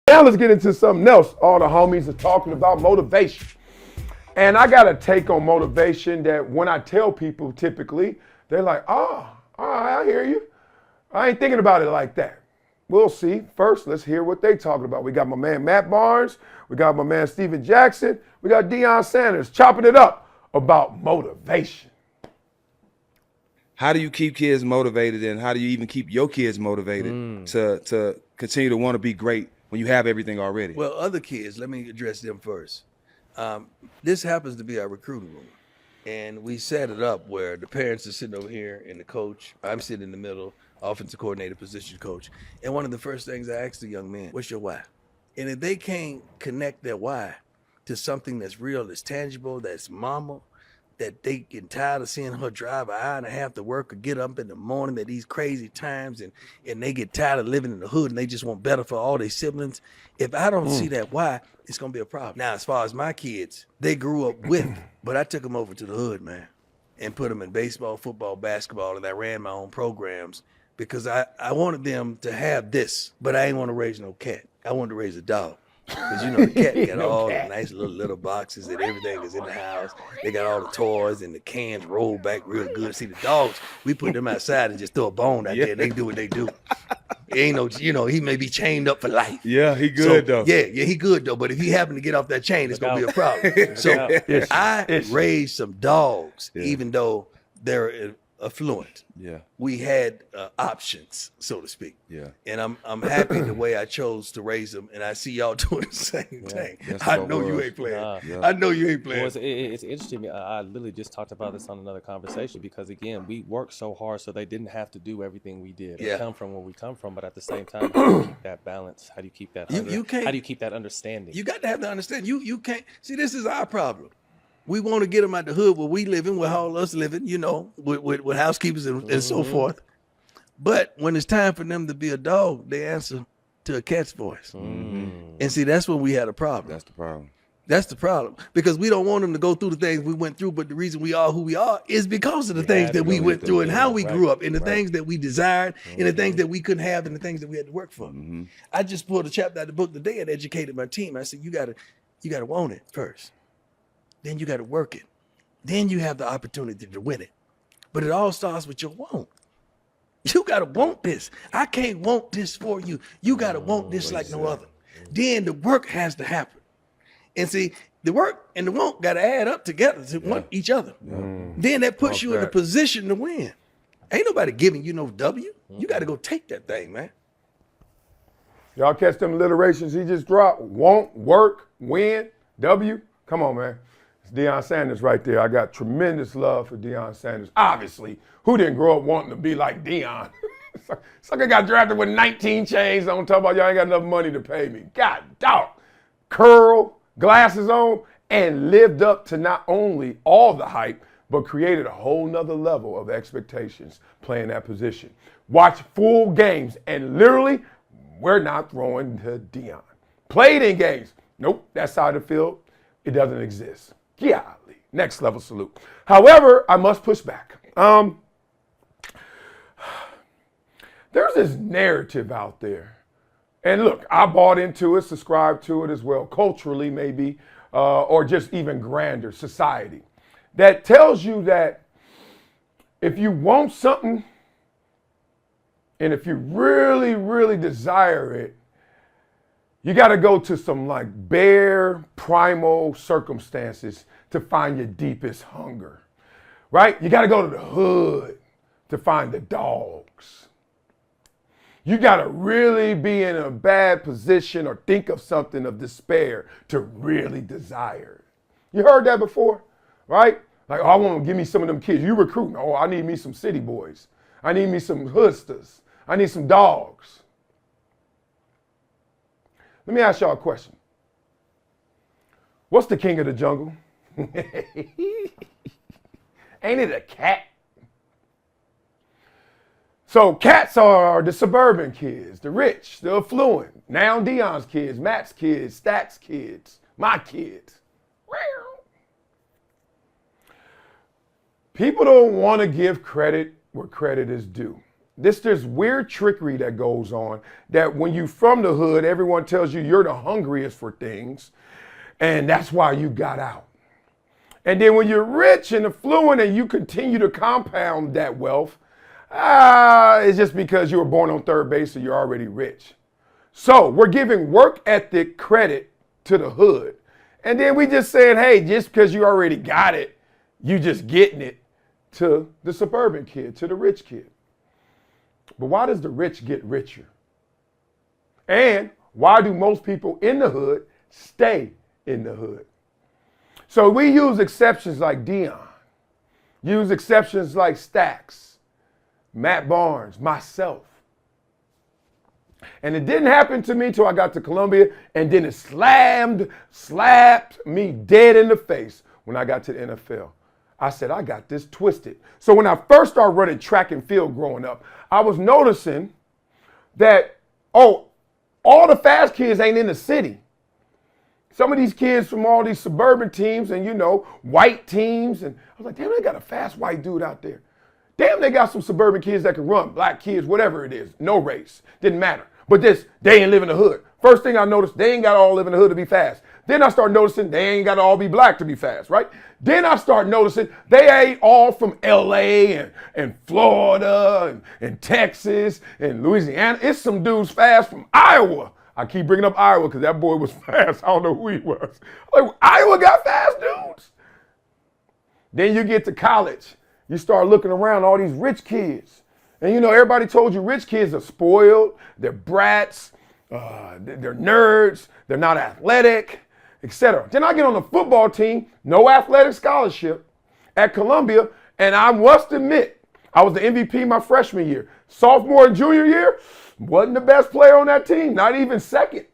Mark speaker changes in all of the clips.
Speaker 1: Now let's get into something else. All the homies are talking about motivation. And I got a take on motivation that when I tell people typically, they're like, oh, all right, I hear you. I ain't thinking about it like that. We'll see. First, let's hear what they talking about. We got my man Matt Barnes. We got my man Steven Jackson. We got Deion Sanders chopping it up about motivation.
Speaker 2: How do you keep kids motivated, and how do you even keep your kids motivated to continue to want to be great when you have everything already?
Speaker 3: Well, other kids, let me address them first. This happens to be our recruiting room. And we set it up where the parents are sitting over here and the coach, I'm sitting in the middle, offensive coordinator, position coach. And one of the first things I ask the young man, what's your why? And if they can't connect their why to something that's real, that's tangible, that's mama, that they get tired of seeing her drive an hour and a half to work or get up in the morning at these crazy times and they get tired of living in the hood and they just want better for all their siblings. If I don't see that why, it's going to be a problem. Now, as far as my kids, they grew up with, but I took them over to the hood, man, and put them in baseball, football, basketball, and I ran my own programs because I wanted them to have this, but I ain't want to raise no cat. I wanted to raise a dog. Because, you know, the cat got all the nice little boxes and everything is in the house. They got all the toys and the cans rolled back real good. See, the dogs, we put them outside and just throw a bone out there. They do what they do. Ain't no, you know, he may be chained up for life.
Speaker 2: Yeah, he good though.
Speaker 3: Yeah, he good though. But if he happen to get off that chain, it's going to be a problem. So I raised some dogs, even though they're affluent.
Speaker 2: Yeah,
Speaker 3: we had options, so to speak.
Speaker 2: Yeah,
Speaker 3: and I'm happy the way I chose to raise them, and I see y'all doing the same thing. I know you ain't playing. I know you ain't playing.
Speaker 4: Well, it's interesting. I literally just talked about this on another conversation because again, we worked so hard so they didn't have to do everything we did. They come from where we come from, but at the same time, how do you keep that balance? How do you keep that?
Speaker 3: You can't.
Speaker 4: How do you keep that understanding?
Speaker 3: You got to have the understanding. You can't see. This is our problem. We want to get them out the hood where we living, where all us living, you know, with housekeepers and so forth. But when it's time for them to be a dog, they answer to a cat's voice. And see, that's when we had a problem.
Speaker 2: That's the problem.
Speaker 3: That's the problem. Because we don't want them to go through the things we went through, but the reason we are who we are is because of the things that we went through and how we grew up and the things that we desired and the things that we couldn't have and the things that we had to work for. I just pulled a chapter out of the book today and educated my team. I said, you gotta want it first. Then you got to work it. Then you have the opportunity to win it. But it all starts with your want. You got to want this. I can't want this for you. You got to want this like no other. Then the work has to happen. And see, the work and the want got to add up together to want each other. Then that puts you in a position to win. Ain't nobody giving you no W. You got to go take that thing, man.
Speaker 1: Y'all catch them alliterations he just dropped? Want, work, win, W. Come on, man. Deion Sanders right there. I got tremendous love for Deion Sanders. Obviously, who didn't grow up wanting to be like Deion? Sucker got drafted with 19 chains on top of y'all ain't got enough money to pay me. God dog. Curl, glasses on, and lived up to not only all the hype, but created a whole nother level of expectations playing that position. Watch full games, and literally, we're not throwing to Deion. Played in games. Nope, that side of the field, it doesn't exist. Golly, next level salute. However, I must push back. There's this narrative out there. And look, I bought into it, subscribed to it as well, culturally maybe, or just even grander, society, that tells you that if you want something, and if you really, really desire it, you got to go to some like bare, primal circumstances to find your deepest hunger, right? You got to go to the hood to find the dogs. You got to really be in a bad position or think of something of despair to really desire. You heard that before, right? Like, oh, I want to give me some of them kids. You recruiting. Oh, I need me some city boys. I need me some hoodsters. I need some dogs. Let me ask y'all a question. What's the king of the jungle? Ain't it a cat? So cats are the suburban kids, the rich, the affluent. Now Deion's kids, Matt's kids, Stack's kids, my kids. People don't want to give credit where credit is due. There's weird trickery that goes on that when you from the hood, everyone tells you you're the hungriest for things, and that's why you got out. And then when you're rich and affluent and you continue to compound that wealth, it's just because you were born on third base and you're already rich. So we're giving work ethic credit to the hood. And then we just saying, hey, just because you already got it, you just getting it to the suburban kid, to the rich kid. But why does the rich get richer? And why do most people in the hood stay in the hood? So we use exceptions like Deion, use exceptions like Stacks, Matt Barnes, myself. And it didn't happen to me till I got to Columbia, and then it slapped me dead in the face when I got to the NFL. I said, I got this twisted. So when I first started running track and field growing up, I was noticing that, all the fast kids ain't in the city. Some of these kids from all these suburban teams and, white teams. And I was like, damn, they got a fast white dude out there. Damn, they got some suburban kids that can run, black kids, whatever it is. No race, didn't matter. But they ain't live in the hood. First thing I noticed, they ain't got to all live in the hood to be fast. Then I start noticing they ain't got to all be black to be fast, right? Then I start noticing they ain't all from LA and Florida and Texas and Louisiana. It's some dudes fast from Iowa. I keep bringing up Iowa because that boy was fast. I don't know who he was. Like, Iowa got fast dudes. Then you get to college. You start looking around, all these rich kids. And everybody told you rich kids are spoiled, they're brats, they're nerds, they're not athletic, etc. Then I get on the football team, no athletic scholarship at Columbia, and I must admit, I was the MVP my freshman year. Sophomore and junior year, wasn't the best player on that team, not even second.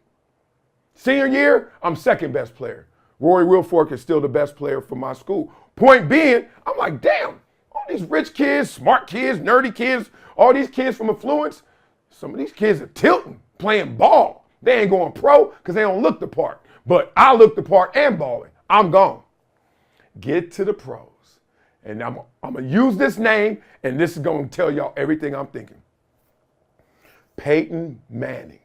Speaker 1: Senior year, I'm second best player. Rory Wilfork is still the best player for my school. Point being, I'm like, damn. All these rich kids, smart kids, nerdy kids, all these kids from affluence, some of these kids are tilting, playing ball. They ain't going pro because they don't look the part. But I look the part and balling. I'm gone. Get to the pros. And I'm going to use this name, and this is going to tell y'all everything I'm thinking. Peyton Manning.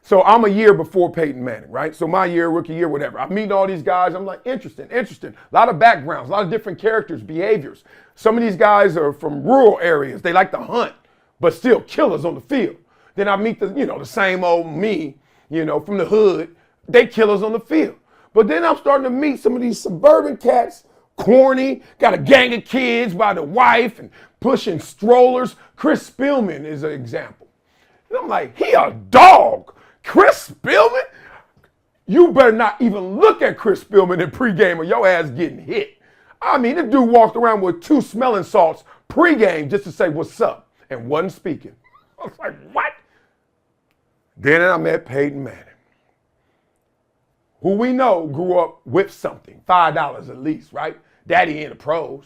Speaker 1: So I'm a year before Peyton Manning, right? So my year, rookie year, whatever. I'm meeting all these guys. I'm like, interesting. A lot of backgrounds, a lot of different characters, behaviors. Some of these guys are from rural areas. They like to hunt, but still killers on the field. Then I meet the same old me, from the hood. They killers on the field. But then I'm starting to meet some of these suburban cats, corny, got a gang of kids by the wife and pushing strollers. Chris Spielman is an example. And I'm like, he a dog. Chris Spielman? You better not even look at Chris Spielman in pregame or your ass getting hit. I mean, the dude walked around with 2 smelling salts pregame just to say what's up and wasn't speaking. I was like, what? Then I met Peyton Manning, who we know grew up with something, $5 at least, right? Daddy in the pros.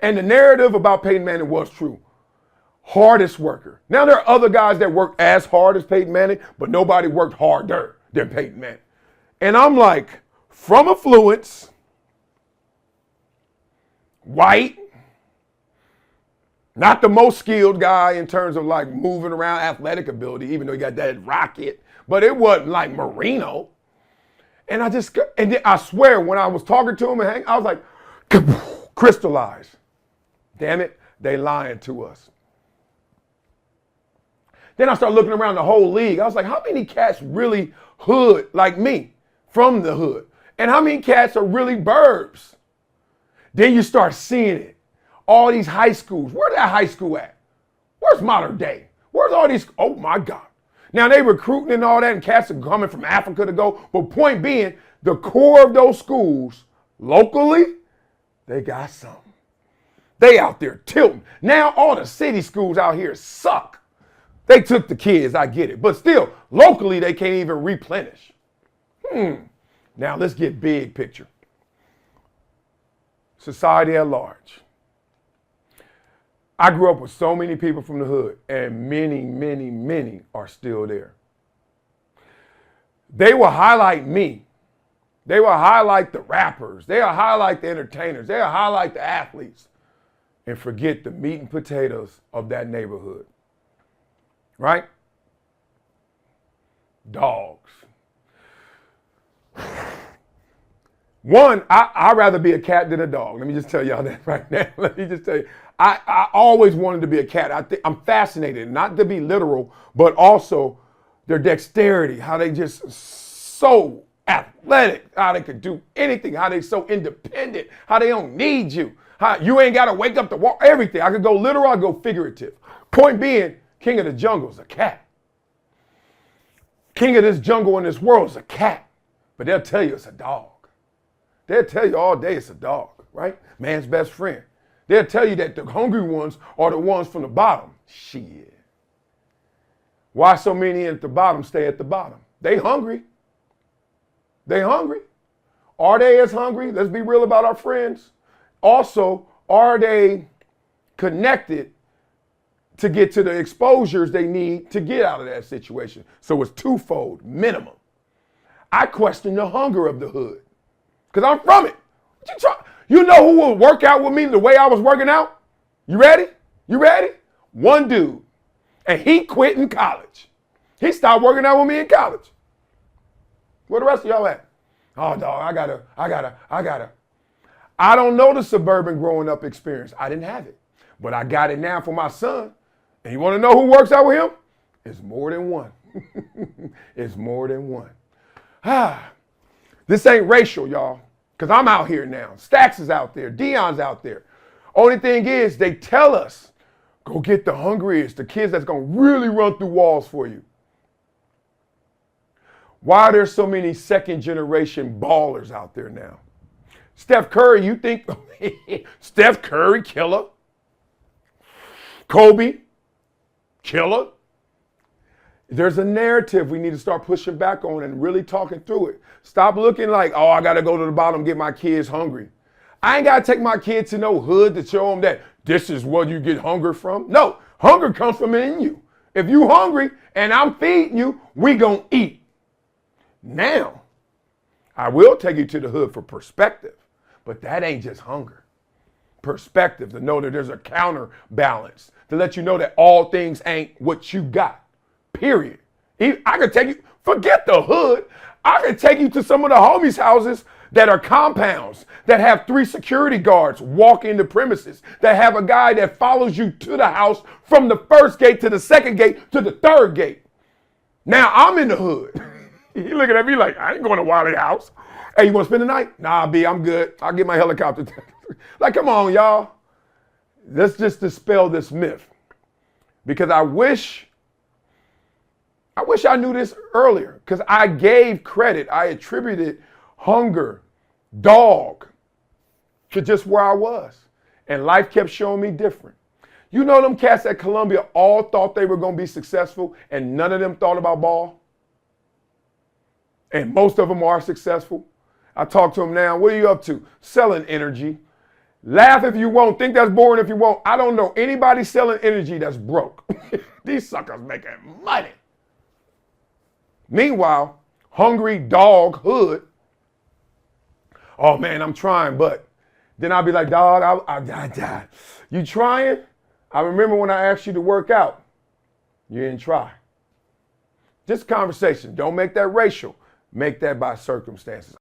Speaker 1: And the narrative about Peyton Manning was true. Hardest worker. Now, there are other guys that work as hard as Peyton Manning, but nobody worked harder than Peyton Manning. And I'm like, from affluence, white, not the most skilled guy in terms of like moving around athletic ability, even though he got that rocket, but it wasn't like Marino. And then I swear, when I was talking to him, I was like, crystallized. Damn it, they lying to us. Then I started looking around the whole league. I was like, how many cats really hood like me from the hood? And how many cats are really burbs? Then you start seeing it. All these high schools. Where's that high school at? Where's modern day? Where's all these? Oh my God. Now they recruiting and all that, and cats are coming from Africa to go. But point being, the core of those schools, locally, they got something. They out there tilting. Now all the city schools out here suck. They took the kids, I get it. But still, locally, they can't even replenish. Now let's get big picture. Society at large. I grew up with so many people from the hood, and many, many, many are still there. They will highlight me. They will highlight the rappers. They will highlight the entertainers. They will highlight the athletes. and forget the meat and potatoes of that neighborhood. Right? Dogs. One, I'd rather be a cat than a dog. Let me just tell y'all that right now. Let me just tell you. I always wanted to be a cat. I'm fascinated, not to be literal, but also their dexterity, how they just so athletic, how they could do anything, how they so independent, how they don't need you, how you ain't got to wake up to walk, everything. I could go literal, I go figurative. Point being, king of the jungle is a cat. King of this jungle in this world is a cat, but they'll tell you it's a dog. They'll tell you all day it's a dog, right? Man's best friend. They'll tell you that the hungry ones are the ones from the bottom. Shit. Why so many at the bottom stay at the bottom? They hungry. They hungry. Are they as hungry? Let's be real about our friends. Also, are they connected to get to the exposures they need to get out of that situation? So it's twofold, minimum. I question the hunger of the hood because I'm from it. You know who will work out with me the way I was working out? You ready? You ready? One dude. And he quit in college. He stopped working out with me in college. Where the rest of y'all at? Oh, dog, I gotta. I don't know the suburban growing up experience. I didn't have it. But I got it now for my son. And you want to know who works out with him? It's more than one. It's more than one. This ain't racial, y'all. Because I'm out here now. Stacks is out there. Deion's out there. Only thing is, they tell us, go get the hungriest, the kids that's going to really run through walls for you. Why are there so many second generation ballers out there now? Steph Curry, you think Steph Curry, killer? Kobe, killer? There's a narrative we need to start pushing back on and really talking through it. Stop looking like, oh, I got to go to the bottom and get my kids hungry. I ain't got to take my kids to no hood to show them that this is where you get hunger from. No, hunger comes from in you. If you hungry and I'm feeding you, we gonna eat. Now, I will take you to the hood for perspective, but that ain't just hunger. Perspective, to know that there's a counterbalance, to let you know that all things ain't what you got. Period. I could take you, forget the hood. I could take you to some of the homies' houses that are compounds, that have 3 security guards walk in the premises, that have a guy that follows you to the house from the first gate to the second gate to the third gate. Now I'm in the hood. He looking at me like, I ain't going to Wiley house. Hey, you want to spend the night? Nah, B, I'm good. I'll get my helicopter. Like, come on, y'all. Let's just dispel this myth. Because I wish I knew this earlier, because I gave credit. I attributed hunger, dog, to just where I was. And life kept showing me different. You know them cats at Columbia all thought they were going to be successful, and none of them thought about ball? And most of them are successful. I talk to them now. What are you up to? Selling energy. Laugh if you want. Think that's boring if you want. I don't know anybody selling energy that's broke. These suckers making money. Meanwhile, hungry dog hood. Oh man, I'm trying, but then I'll be like, dog, you trying? I remember when I asked you to work out. You didn't try. Just conversation. Don't make that racial. Make that by circumstances.